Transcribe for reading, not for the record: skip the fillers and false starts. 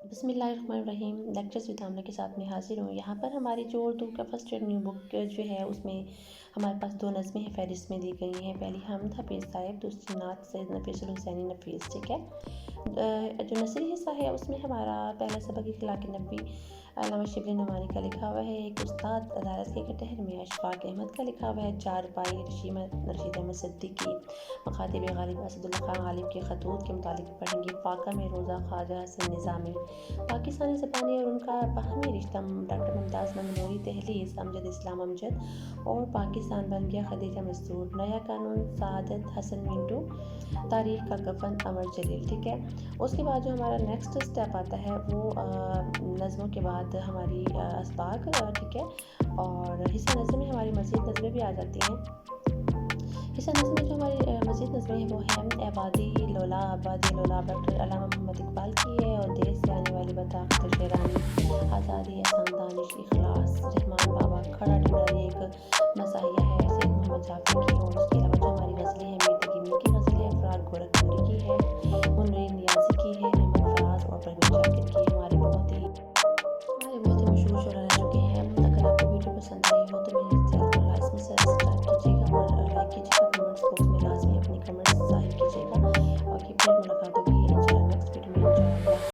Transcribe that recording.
बिस्मिल्लाहिर्रहमानिर्रहीम। Lectures with आमना के साथ मैं हाज़िर हूँ। यहाँ पर हमारी जो उर्दू का फर्स्ट न्यू बुक जो है उसमें हमारे पास 2 नज़में हैं फ़हरिस्त में दी गई हैं। पहली हमद हफ़ीज़ साहिब, दूसरी नात सैयद नफ़ीसुल हुसैनी नफ़ीस। ठीक है। जो नसरी हिस्सा है उसमें हमारा पहला सबक इख़लाक़ नबी अल्लामा शिबली नमानी का लिखा हुआ है। एक उस्ताद अदालत के कटहर में अशफ़ाक़ अहमद का लिखा हुआ है। 4 पाई रशीद अहमद सिद्दीकी मखातिब गालिब असदुल्लाह खान गालिब के ख़तूत के मुतालिक पढ़ेंगे। फ़ाक़ा में रोज़ा ख्वाजा हसन निज़ामी, पाकिस्तानी ज़बानी और उनका बाहमी रिश्ता, डॉक्टर मुमताज़ मंगनूरी, तहलीस अमजद इस्लाम अमजद और पाकिस्तान बन गया खदीजा मस्तूर, नया कानून सआदत हसन मिंटू, तारीख़ का कफ़न अमर जलील। ठीक है। उसके बाद जो हमारा नेक्स्ट स्टेप आता है वो नज़मों के बाद हमारी असबाक। ठीक है। और हिस्सा नज़म में हमारी मज़ीद नज़में भी आ जाती हैं। हिस्सा नज़म में जो हमारी मज़ीद नज़में हैं वो हैं आबादी लोला, डॉक्टर अल्लामा मोहम्मद इकबाल की है। और देश से आने वाली बता अख्तर शेरानी, आज़ादी एहसान दानिश, इखलास रहमान बाबा, खड़ा ढिंढारी एक मज़ाहिया है सैयद मोहम्मद जाफ़री की। और उसके अलावा जो हमारी गज़लें हैं मीर तकी मीर की गज़ल है, अफराद गोरखपुरी की है, मुनव्वर नियाज़ी की है, अहमद फराज और परवीन शाकिर की है।